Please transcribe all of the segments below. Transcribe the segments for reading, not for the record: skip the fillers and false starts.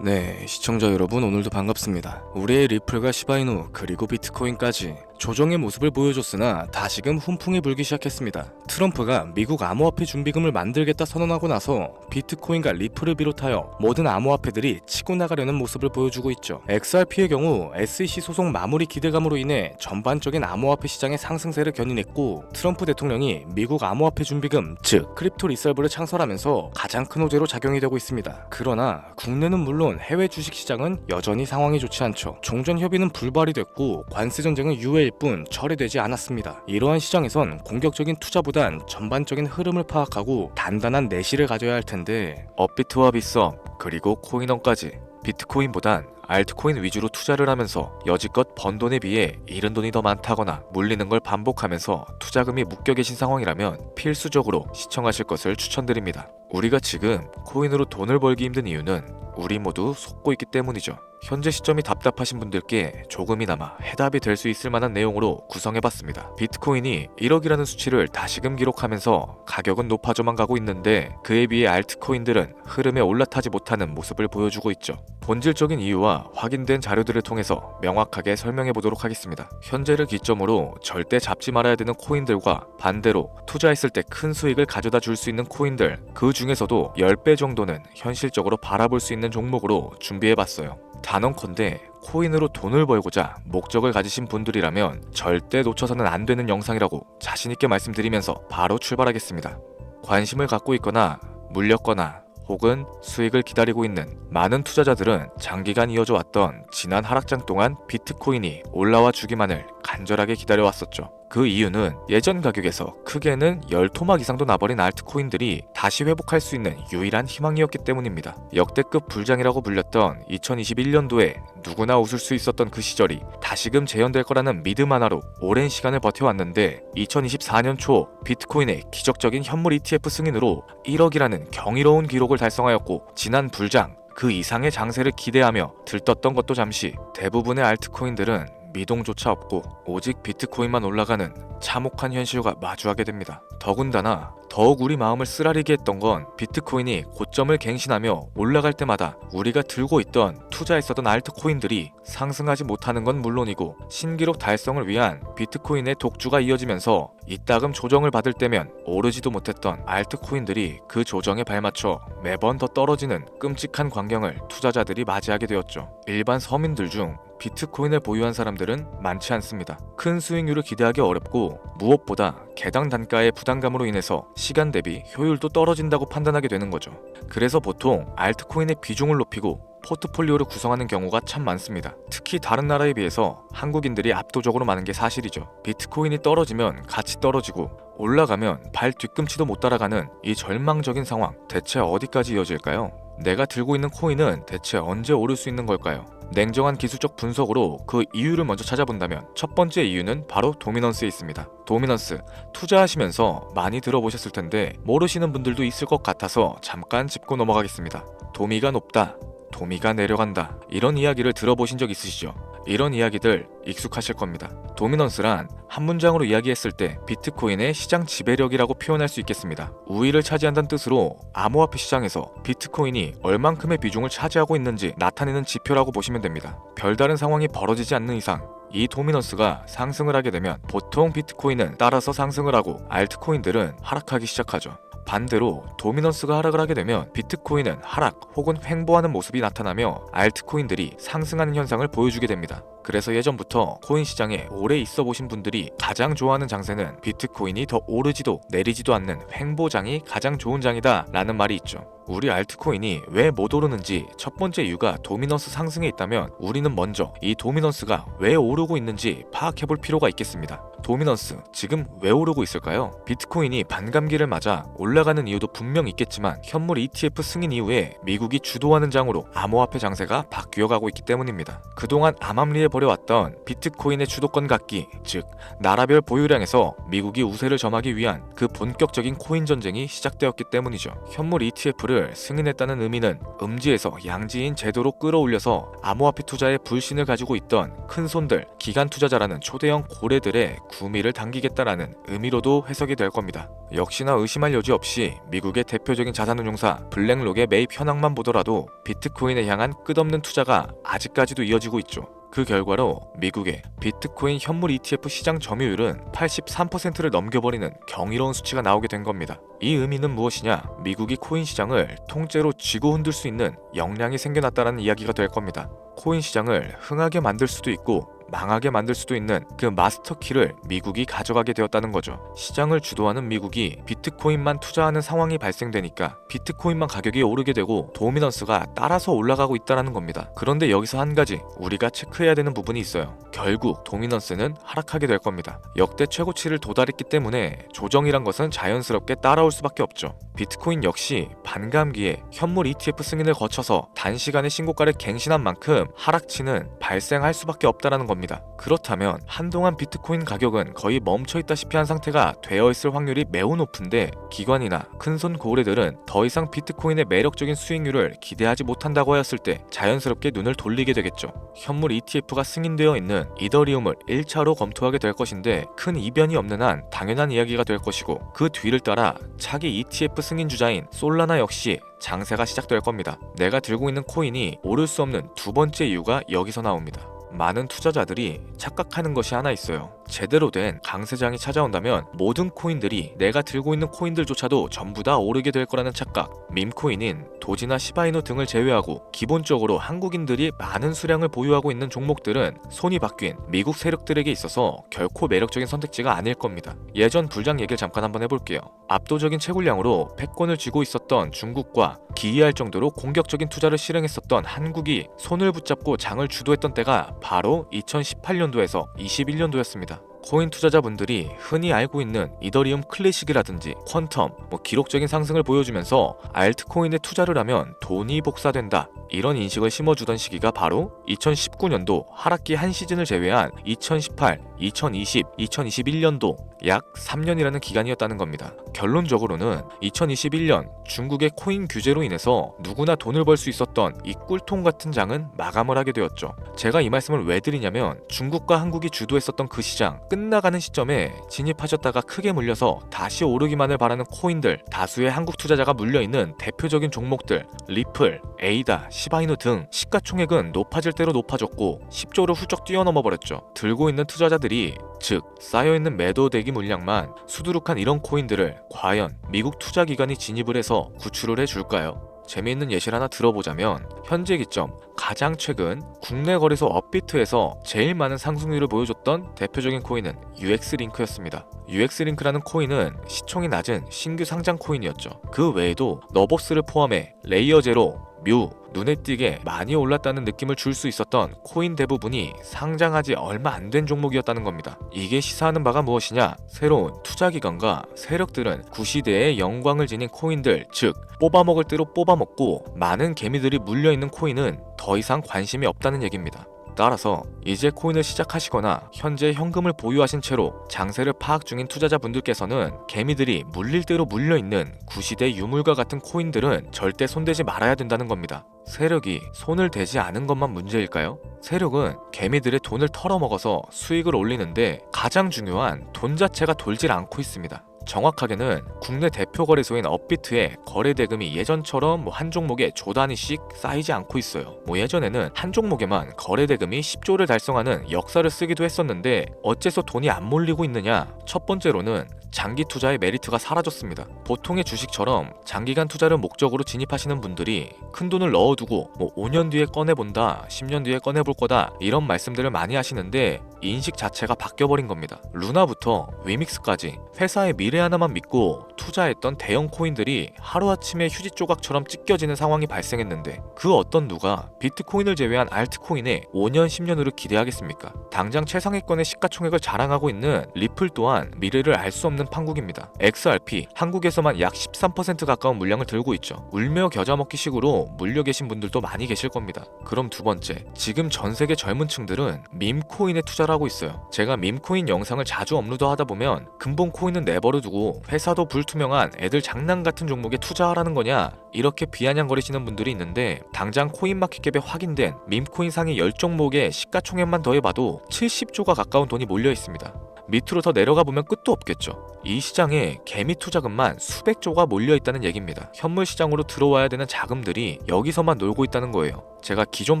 네, 시청자 여러분 오늘도 반갑습니다. 우리의 리플과 시바이누 그리고 비트코인까지 조정의 모습을 보여줬으나 다시금 훈풍이 불기 시작했습니다. 트럼프가 미국 암호화폐 준비금을 만들겠다 선언하고 나서 비트코인과 리플을 비롯하여 모든 암호화폐들이 치고 나가려는 모습을 보여주고 있죠. XRP의 경우 SEC 소송 마무리 기대감으로 인해 전반적인 암호화폐 시장의 상승세를 견인했고, 트럼프 대통령이 미국 암호화폐 준비금 즉 크립토 리설브를 창설하면서 가장 큰 호재로 작용이 되고 있습니다. 그러나 국내는 물론 해외 주식시장은 여전히 상황이 좋지 않죠. 종전 협의는 불발이 됐고 관세 전쟁은 유예일 뿐 처리되지 않았습니다. 이러한 시장에선 공격적인 투자보단 전반적인 흐름을 파악하고 단단한 내실을 가져야 할 텐데, 업비트와 빗썸 그리고 코인원까지 비트코인보단 알트코인 위주로 투자를 하면서 여지껏 번 돈에 비해 잃은 돈이 더 많다거나 물리는 걸 반복하면서 투자금이 묶여 계신 상황이라면 필수적으로 시청하실 것을 추천드립니다. 우리가 지금 코인으로 돈을 벌기 힘든 이유는 우리 모두 속고 있기 때문이죠. 현재 시점이 답답하신 분들께 조금이나마 해답이 될 수 있을 만한 내용으로 구성해봤습니다. 비트코인이 1억이라는 수치를 다시금 기록하면서 가격은 높아져만 가고 있는데, 그에 비해 알트코인들은 흐름에 올라타지 못하는 모습을 보여주고 있죠. 본질적인 이유와 확인된 자료들을 통해서 명확하게 설명해 보도록 하겠습니다. 현재를 기점으로 절대 잡지 말아야 되는 코인들과 반대로 투자했을 때 큰 수익을 가져다 줄 수 있는 코인들, 그 중에서도 10배 정도는 현실적으로 바라볼 수 있는 종목으로 준비해봤어요. 단언컨대 코인으로 돈을 벌고자 목적을 가지신 분들이라면 절대 놓쳐서는 안 되는 영상이라고 자신있게 말씀드리면서 바로 출발하겠습니다. 관심을 갖고 있거나 물렸거나 혹은 수익을 기다리고 있는 많은 투자자들은 장기간 이어져 왔던 지난 하락장 동안 비트코인이 올라와 주기만을 간절하게 기다려왔었죠. 그 이유는 예전 가격에서 크게는 10토막 이상도 나버린 알트코인들이 다시 회복할 수 있는 유일한 희망이었기 때문입니다. 역대급 불장이라고 불렸던 2021년도에 누구나 웃을 수 있었던 그 시절이 다시금 재현될 거라는 믿음 하나로 오랜 시간을 버텨왔는데, 2024년 초 비트코인의 기적적인 현물 ETF 승인으로 1억이라는 경이로운 기록을 달성하였고, 지난 불장 그 이상의 장세를 기대하며 들떴던 것도 잠시 대부분의 알트코인들은 미동조차 없고 오직 비트코인만 올라가는 참혹한 현실과 마주하게 됩니다. 더군다나 더욱 우리 마음을 쓰라리게 했던 건 비트코인이 고점을 갱신하며 올라갈 때마다 우리가 들고 있던 투자했었던 알트코인들이 상승하지 못하는 건 물론이고, 신기록 달성을 위한 비트코인의 독주가 이어지면서 이따금 조정을 받을 때면 오르지도 못했던 알트코인들이 그 조정에 발맞춰 매번 더 떨어지는 끔찍한 광경을 투자자들이 맞이하게 되었죠. 일반 서민들 중 비트코인을 보유한 사람들은 많지 않습니다. 큰 수익률을 기대하기 어렵고, 무엇보다 개당 단가의 부담감으로 인해서 시간 대비 효율도 떨어진다고 판단하게 되는 거죠. 그래서 보통 알트코인의 비중을 높이고 포트폴리오를 구성하는 경우가 참 많습니다. 특히 다른 나라에 비해서 한국인들이 압도적으로 많은 게 사실이죠. 비트코인이 떨어지면 같이 떨어지고 올라가면 발 뒤꿈치도 못 따라가는 이 절망적인 상황, 대체 어디까지 이어질까요? 내가 들고 있는 코인은 대체 언제 오를 수 있는 걸까요? 냉정한 기술적 분석으로 그 이유를 먼저 찾아본다면 첫 번째 이유는 바로 도미넌스에 있습니다. 도미넌스, 투자하시면서 많이 들어보셨을 텐데 모르시는 분들도 있을 것 같아서 잠깐 짚고 넘어가겠습니다. 도미가 높다, 도미가 내려간다, 이런 이야기를 들어보신 적 있으시죠? 이런 이야기들 익숙하실 겁니다. 도미넌스란 한 문장으로 이야기했을 때 비트코인의 시장 지배력이라고 표현할 수 있겠습니다. 우위를 차지한다는 뜻으로 암호화폐 시장에서 비트코인이 얼만큼의 비중을 차지하고 있는지 나타내는 지표라고 보시면 됩니다. 별다른 상황이 벌어지지 않는 이상 이 도미넌스가 상승을 하게 되면 보통 비트코인은 따라서 상승을 하고 알트코인들은 하락하기 시작하죠. 반대로 도미넌스가 하락을 하게 되면 비트코인은 하락 혹은 횡보하는 모습이 나타나며 알트코인들이 상승하는 현상을 보여주게 됩니다. 그래서 예전부터 코인 시장에 오래 있어 보신 분들이 가장 좋아하는 장세는 비트코인이 더 오르지도 내리지도 않는 횡보장이 가장 좋은 장이다 라는 말이 있죠. 우리 알트코인이 왜 못 오르는지 첫 번째 이유가 도미넌스 상승에 있다면 우리는 먼저 이 도미넌스가 왜 오르고 있는지 파악해볼 필요가 있겠습니다. 도미넌스, 지금 왜 오르고 있을까요? 비트코인이 반감기를 맞아 올라가는 이유도 분명 있겠지만 현물 ETF 승인 이후에 미국이 주도하는 장으로 암호화폐 장세가 바뀌어가고 있기 때문입니다. 그동안 암암리에 벌여왔던 비트코인의 주도권 갖기, 즉 나라별 보유량에서 미국이 우세를 점하기 위한 그 본격적인 코인 전쟁이 시작되었기 때문이죠. 현물 ETF를 승인했다는 의미는 음지에서 양지인 제도로 끌어올려서 암호화폐 투자에 불신을 가지고 있던 큰손들, 기관 투자자라는 초대형 고래들의 구미를 당기겠다라는 의미로도 해석이 될 겁니다. 역시나 의심할 여지 없이 미국의 대표적인 자산운용사 블랙록의 매입 현황만 보더라도 비트코인에 향한 끝없는 투자가 아직까지도 이어지고 있죠. 그 결과로 미국의 비트코인 현물 ETF 시장 점유율은 83%를 넘겨버리는 경이로운 수치가 나오게 된 겁니다. 이 의미는 무엇이냐? 미국이 코인 시장을 통째로 쥐고 흔들 수 있는 역량이 생겨났다는 이야기가 될 겁니다. 코인 시장을 흥하게 만들 수도 있고 망하게 만들 수도 있는 그 마스터키를 미국이 가져가게 되었다는 거죠. 시장을 주도하는 미국이 비트코인만 투자하는 상황이 발생되니까 비트코인만 가격이 오르게 되고 도미넌스가 따라서 올라가고 있다는 겁니다. 그런데 여기서 한 가지 우리가 체크해야 되는 부분이 있어요. 결국 도미넌스는 하락하게 될 겁니다. 역대 최고치를 도달했기 때문에 조정이란 것은 자연스럽게 따라올 수밖에 없죠. 비트코인 역시 반감기에 현물 ETF 승인을 거쳐서 단시간에 신고가를 갱신한 만큼 하락치는 발생할 수밖에 없다는 겁니다. 그렇다면 한동안 비트코인 가격은 거의 멈춰있다시피 한 상태가 되어있을 확률이 매우 높은데 기관이나 큰손 고래들은 더 이상 비트코인의 매력적인 수익률을 기대하지 못한다고 하였을 때 자연스럽게 눈을 돌리게 되겠죠. 현물 ETF가 승인되어 있는 이더리움을 1차로 검토하게 될 것인데 큰 이변이 없는 한 당연한 이야기가 될 것이고 그 뒤를 따라 차기 ETF 승인 주자인 솔라나 역시 장세가 시작될 겁니다. 내가 들고 있는 코인이 오를 수 없는 두 번째 이유가 여기서 나옵니다. 많은 투자자들이 착각하는 것이 하나 있어요. 제대로 된 강세장이 찾아온다면 모든 코인들이 내가 들고 있는 코인들조차도 전부 다 오르게 될 거라는 착각. 밈코인인 도지나 시바이누 등을 제외하고 기본적으로 한국인들이 많은 수량을 보유하고 있는 종목들은 손이 바뀐 미국 세력들에게 있어서 결코 매력적인 선택지가 아닐 겁니다. 예전 불장 얘기를 잠깐 한번 해볼게요. 압도적인 채굴량으로 패권을 쥐고 있었던 중국과 기이할 정도로 공격적인 투자를 실행했었던 한국이 손을 붙잡고 장을 주도했던 때가 바로 2018년도에서 21년도였습니다. 코인 투자자분들이 흔히 알고 있는 이더리움 클래식이라든지 퀀텀, 기록적인 상승을 보여주면서 알트코인에 투자를 하면 돈이 복사된다, 이런 인식을 심어주던 시기가 바로 2019년도 하락기 한 시즌을 제외한 2018, 2020, 2021년도 약 3년이라는 기간이었다는 겁니다. 결론적으로는 2021년 중국의 코인 규제로 인해서 누구나 돈을 벌 수 있었던 이 꿀통 같은 장은 마감을 하게 되었죠. 제가 이 말씀을 왜 드리냐면 중국과 한국이 주도했었던 그 시장 끝나가는 시점에 진입하셨다가 크게 물려서 다시 오르기만을 바라는 코인들, 다수의 한국 투자자가 물려있는 대표적인 종목들 리플, 에이다, 시바이누 등 시가총액은 높아질 대로 높아졌고 10조를 훌쩍 뛰어넘어 버렸죠. 들고 있는 투자자들이 즉 쌓여있는 매도 대기 물량만 수두룩한 이런 코인들을 과연 미국 투자기관이 진입을 해서 구출을 해줄까요? 재미있는 예시를 하나 들어보자면 현재 기점 가장 최근 국내 거래소 업비트에서 제일 많은 상승률을 보여줬던 대표적인 코인은 UX링크였습니다. UX링크라는 코인은 시총이 낮은 신규 상장 코인이었죠. 그 외에도 너버스를 포함해 레이어 제로, 뮤, 눈에 띄게 많이 올랐다는 느낌을 줄 수 있었던 코인 대부분이 상장하지 얼마 안 된 종목이었다는 겁니다. 이게 시사하는 바가 무엇이냐? 새로운 투자기관과 세력들은 구시대의 영광을 지닌 코인들, 즉 뽑아먹을 대로 뽑아먹고 많은 개미들이 물려있는 코인은 더 이상 관심이 없다는 얘기입니다. 따라서 이제 코인을 시작하시거나 현재 현금을 보유하신 채로 장세를 파악 중인 투자자분들께서는 개미들이 물릴 대로 물려있는 구시대 유물과 같은 코인들은 절대 손대지 말아야 된다는 겁니다. 세력이 손을 대지 않은 것만 문제일까요? 세력은 개미들의 돈을 털어먹어서 수익을 올리는데 가장 중요한 돈 자체가 돌질 않고 있습니다. 정확하게는 국내 대표 거래소인 업비트의 거래 대금이 예전처럼 한 종목에 조 단위씩 쌓이지 않고 있어요. 예전에는 한 종목에만 거래 대금이 10조를 달성하는 역사를 쓰기도 했었는데 어째서 돈이 안 몰리고 있느냐? 첫 번째로는 장기 투자의 메리트가 사라졌습니다. 보통의 주식처럼 장기간 투자를 목적으로 진입하시는 분들이 큰 돈을 넣어두고 5년 뒤에 꺼내본다, 10년 뒤에 꺼내볼 거다 이런 말씀들을 많이 하시는데 인식 자체가 바뀌어버린 겁니다. 루나부터 위믹스까지 회사의 미래 하나만 믿고 투자했던 대형 코인들이 하루아침에 휴지 조각처럼 찢겨지는 상황이 발생했는데 그 어떤 누가 비트코인을 제외한 알트코인에 5년, 10년으로 기대하겠습니까? 당장 최상위권의 시가총액을 자랑하고 있는 리플 또한 미래를 알 수 없는 판국입니다. XRP, 한국에서만 약 13% 가까운 물량을 들고 있죠. 울며 겨자 먹기 식으로 물려 계신 분들도 많이 계실 겁니다. 그럼 두 번째, 지금 전 세계 젊은 층들은 밈코인에 투자를 하고 있어요. 제가 밈코인 영상을 자주 업로드하다 보면 근본 코인은 내버려두고 회사도 불투명한 애들 장난 같은 종목에 투자하라는 거냐 이렇게 비아냥거리시는 분들이 있는데 당장 코인마켓캡에 확인된 밈코인 상위 10종목의 시가총액만 더해봐도 70조가 가까운 돈이 몰려 있습니다. 밑으로 더 내려가 보면 끝도 없겠죠. 이 시장에 개미 투자금만 수백 조가 몰려 있다는 얘기입니다. 현물 시장으로 들어와야 되는 자금들이 여기서만 놀고 있다는 거예요. 제가 기존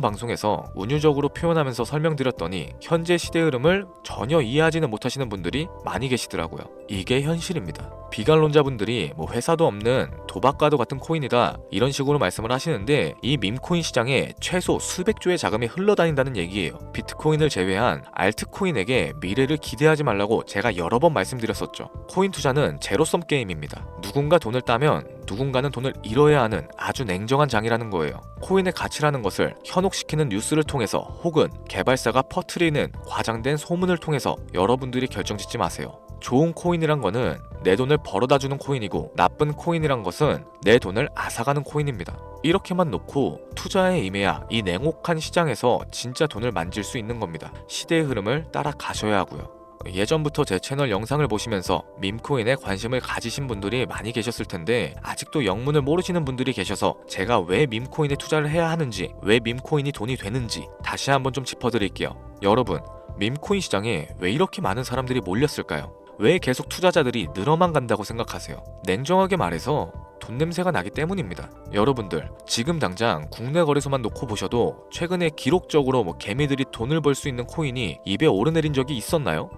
방송에서 운유적으로 표현하면서 설명드렸더니 현재 시대 흐름을 전혀 이해하지는 못하시는 분들이 많이 계시더라고요. 이게 현실입니다. 비관론자분들이 뭐 회사도 없는 도박과도 같은 코인이다 이런 식으로 말씀을 하시는데 이 밈코인 시장에 최소 수백 조의 자금이 흘러다닌다는 얘기예요. 비트코인을 제외한 알트코인에게 미래를 기대하지 말라고 제가 여러 번 말씀드렸었죠. 코인 투자는 제로섬 게임입니다. 누군가 돈을 따면 누군가는 돈을 잃어야 하는 아주 냉정한 장이라는 거예요. 코인의 가치라는 것을 현혹시키는 뉴스를 통해서 혹은 개발사가 퍼뜨리는 과장된 소문을 통해서 여러분들이 결정짓지 마세요. 좋은 코인이란 거는 내 돈을 벌어다주는 코인이고 나쁜 코인이란 것은 내 돈을 앗아가는 코인입니다. 이렇게만 놓고 투자에 임해야 이 냉혹한 시장에서 진짜 돈을 만질 수 있는 겁니다. 시대의 흐름을 따라가셔야 하고요. 예전부터 제 채널 영상을 보시면서 밈코인에 관심을 가지신 분들이 많이 계셨을 텐데 아직도 영문을 모르시는 분들이 계셔서 제가 왜 밈코인에 투자를 해야 하는지, 왜 밈코인이 돈이 되는지 다시 한번 좀 짚어드릴게요. 여러분, 밈코인 시장에 왜 이렇게 많은 사람들이 몰렸을까요? 왜 계속 투자자들이 늘어만 간다고 생각하세요? 냉정하게 말해서 돈 냄새가 나기 때문입니다. 여러분들, 지금 당장 국내 거래소만 놓고 보셔도 최근에 기록적으로 개미들이 돈을 벌 수 있는 코인이 입에 오르내린 적이 있었나요?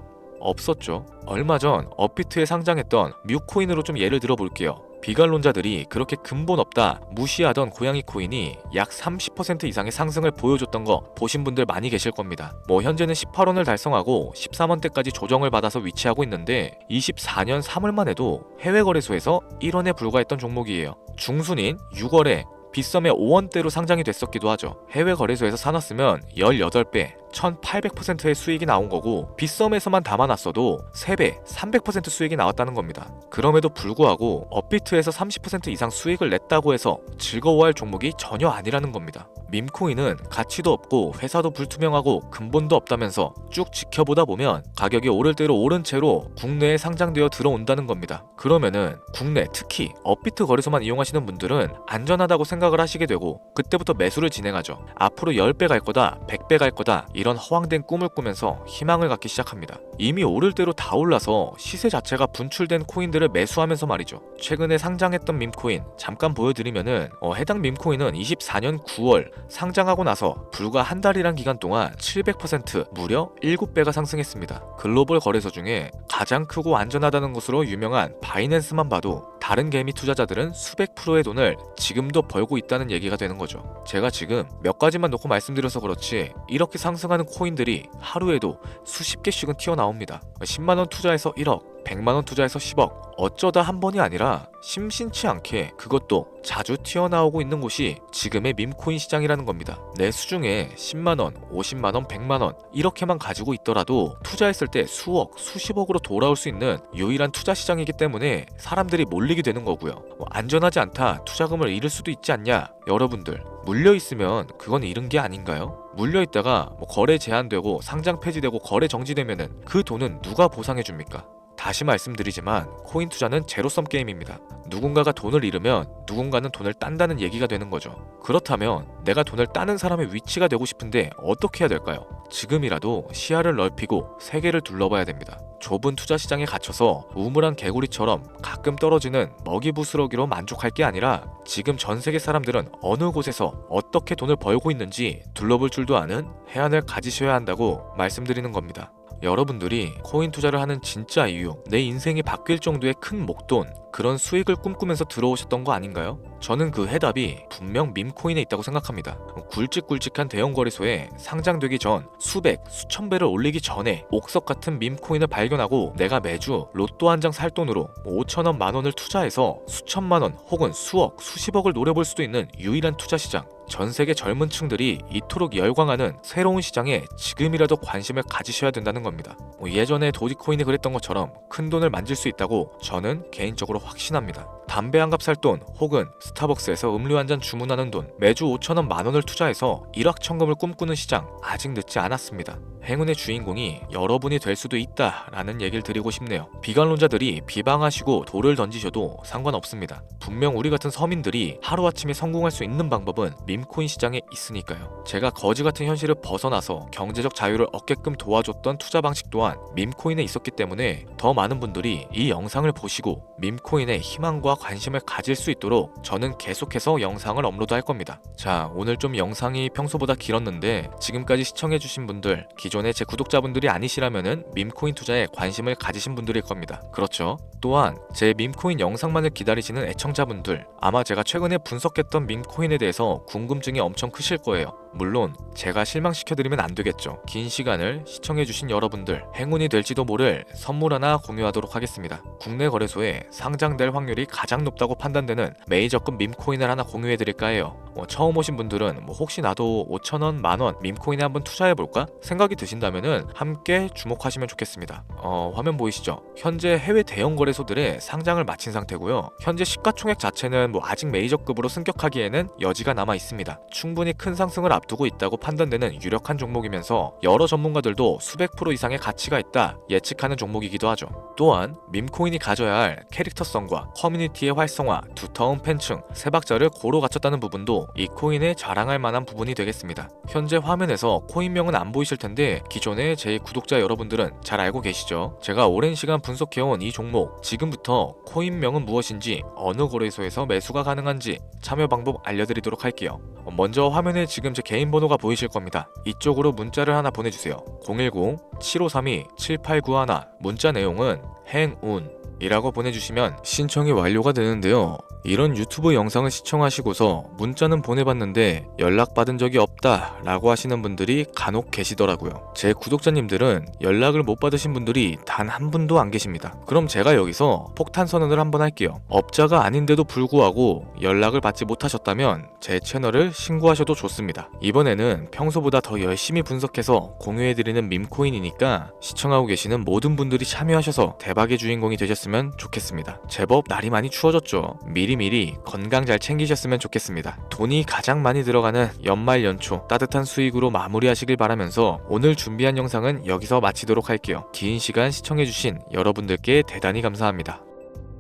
없었죠. 얼마 전 업비트에 상장했던 뮤코인으로 좀 예를 들어 볼게요. 비관론자들이 그렇게 근본 없다 무시하던 고양이 코인이 약 30% 이상의 상승을 보여줬던 거 보신 분들 많이 계실 겁니다. 현재는 18원을 달성하고 13원대까지 조정을 받아서 위치하고 있는데 24년 3월만 해도 해외 거래소에서 1원에 불과했던 종목이에요. 중순인 6월에 빗썸에 5원대로 상장이 됐었기도 하죠. 해외 거래소에서 사놨으면 18배, 1800%의 수익이 나온 거고 빗썸에서만 담아놨어도 3배, 300% 수익이 나왔다는 겁니다. 그럼에도 불구하고 업비트에서 30% 이상 수익을 냈다고 해서 즐거워할 종목이 전혀 아니라는 겁니다. 밈코인은 가치도 없고 회사도 불투명하고 근본도 없다면서 쭉 지켜보다 보면 가격이 오를 대로 오른 채로 국내에 상장되어 들어온다는 겁니다. 그러면은 국내 특히 업비트 거래소만 이용하시는 분들은 안전하다고 생각을 하시게 되고 그때부터 매수를 진행하죠. 앞으로 10배 갈 거다, 100배 갈 거다 이런 허황된 꿈을 꾸면서 희망을 갖기 시작합니다. 이미 오를 대로 다 올라서 시세 자체가 분출된 코인들을 매수하면서 말이죠. 최근에 상장했던 밈코인 잠깐 보여드리면은 해당 밈코인은 24년 9월 상장하고 나서 불과 한 달이란 기간 동안 700% 무려 7배가 상승했습니다. 글로벌 거래소 중에 가장 크고 안전하다는 것으로 유명한 바이낸스만 봐도 다른 개미 투자자들은 수백 프로의 돈을 지금도 벌고 있다는 얘기가 되는 거죠. 제가 지금 몇 가지만 놓고 말씀드려서 그렇지 이렇게 상승하는 코인들이 하루에도 수십 개씩은 튀어나옵니다. 10만원 투자해서 1억, 100만원 투자해서 10억, 어쩌다 한 번이 아니라 심심치 않게 그것도 자주 튀어나오고 있는 곳이 지금의 밈코인 시장이라는 겁니다. 내 수중에 10만원, 50만원, 100만원 이렇게만 가지고 있더라도 투자했을 때 수억, 수십억으로 돌아올 수 있는 유일한 투자 시장이기 때문에 사람들이 몰리게 되는 거고요. 안전하지 않다, 투자금을 잃을 수도 있지 않냐? 여러분들, 물려있으면 그건 잃은 게 아닌가요? 물려있다가 거래 제한되고 상장 폐지되고 거래 정지되면은 그 돈은 누가 보상해줍니까? 다시 말씀드리지만 코인 투자는 제로섬 게임입니다. 누군가가 돈을 잃으면 누군가는 돈을 딴다는 얘기가 되는 거죠. 그렇다면 내가 돈을 따는 사람의 위치가 되고 싶은데 어떻게 해야 될까요? 지금이라도 시야를 넓히고 세계를 둘러봐야 됩니다. 좁은 투자 시장에 갇혀서 우물안 개구리처럼 가끔 떨어지는 먹이 부스러기로 만족할 게 아니라 지금 전 세계 사람들은 어느 곳에서 어떻게 돈을 벌고 있는지 둘러볼 줄도 아는 해안을 가지셔야 한다고 말씀드리는 겁니다. 여러분들이 코인 투자를 하는 진짜 이유, 내 인생이 바뀔 정도의 큰 목돈, 그런 수익을 꿈꾸면서 들어오셨던 거 아닌가요? 저는 그 해답이 분명 밈코인에 있다고 생각합니다. 굵직굵직한 대형 거래소에 상장되기 전 수백, 수천 배를 올리기 전에 옥석 같은 밈코인을 발견하고 내가 매주 로또 한 장 살 돈으로 5천원, 만원을 투자해서 수천만원 혹은 수억, 수십억을 노려볼 수도 있는 유일한 투자 시장. 전 세계 젊은 층들이 이토록 열광하는 새로운 시장에 지금이라도 관심을 가지셔야 된다는 겁니다. 예전에 도지코인이 그랬던 것처럼 큰 돈을 만질 수 있다고 저는 개인적으로 확신합니다. 담배 한 갑 살 돈 혹은 스타벅스에서 음료 한 잔 주문하는 돈, 매주 5천원, 만원을 투자해서 일확천금을 꿈꾸는 시장 아직 늦지 않았습니다. 행운의 주인공이 여러분이 될 수도 있다라는 얘기를 드리고 싶네요. 비관론자들이 비방하시고 돌을 던지셔도 상관없습니다. 분명 우리 같은 서민들이 하루아침에 성공할 수 있는 방법은 밈코인 시장에 있으니까요. 제가 거지 같은 현실을 벗어나서 경제적 자유를 얻게끔 도와줬던 투자 방식 또한 밈코인에 있었기 때문에 더 많은 분들이 이 영상을 보시고 밈코인에 희망과 관심을 가질 수 있도록 저는 계속해서 영상을 업로드할 겁니다. 자, 오늘 좀 영상이 평소보다 길었는데 지금까지 시청해주신 분들, 기존의 제 구독자분들이 아니시라면은 밈코인 투자에 관심을 가지신 분들일 겁니다. 그렇죠? 또한 제 밈코인 영상만을 기다리시는 애청자분들, 아마 제가 최근에 분석했던 밈코인에 대해서 궁금증이 엄청 크실 거예요. 물론 제가 실망시켜드리면 안 되겠죠. 긴 시간을 시청해주신 여러분들, 행운이 될지도 모를 선물 하나 공유하도록 하겠습니다. 국내 거래소에 상장될 확률이 가장 높다고 판단되는 메이저급 밈코인을 하나 공유해드릴까 해요. 처음 오신 분들은 혹시 나도 5,000원, 만원 밈코인에 한번 투자해볼까? 생각이 드신다면은 함께 주목하시면 좋겠습니다. 화면 보이시죠? 현재 해외 대형 거래소들의 상장을 마친 상태고요. 현재 시가총액 자체는 아직 메이저급으로 승격하기에는 여지가 남아 있습니다. 충분히 큰 상승을 앞두고 있다고 판단되는 유력한 종목이면서 여러 전문가들도 수백 프로 이상의 가치가 있다 예측하는 종목이기도 하죠. 또한 밈코인이 가져야 할 캐릭터성과 커뮤니티의 활성화, 두터운 팬층, 세 박자를 고루 갖췄다는 부분도 이 코인에 자랑할 만한 부분이 되겠습니다. 현재 화면에서 코인명은 안 보이실 텐데 기존의 제 구독자 여러분들은 잘 알고 계시죠? 제가 오랜 시간 분석해온 이 종목, 지금부터 코인명은 무엇인지, 어느 거래소에서 매수가 가능한지 참여 방법 알려드리도록 할게요. 먼저 화면에 지금 제 개인 번호가 보이실 겁니다. 이쪽으로 문자를 하나 보내주세요. 010-7532-7891. 문자 내용은 행운 이라고 보내주시면 신청이 완료가 되는데요. 이런 유튜브 영상을 시청하시고서 문자는 보내봤는데 연락받은 적이 없다 라고 하시는 분들이 간혹 계시더라고요. 제 구독자님들은 연락을 못 받으신 분들이 단 한 분도 안 계십니다. 그럼 제가 여기서 폭탄 선언을 한번 할게요. 업자가 아닌데도 불구하고 연락을 받지 못하셨다면 제 채널을 신고하셔도 좋습니다. 이번에는 평소보다 더 열심히 분석해서 공유해드리는 밈코인이니까 시청하고 계시는 모든 분들이 참여하셔서 대박의 주인공이 되셨으면 좋겠습니다. 제법 날이 많이 추워졌죠. 미리미리 건강 잘 챙기셨으면 좋겠습니다. 돈이 가장 많이 들어가는 연말 연초 따뜻한 수익으로 마무리하시길 바라면서 오늘 준비한 영상은 여기서 마치도록 할게요. 긴 시간 시청해주신 여러분들께 대단히 감사합니다.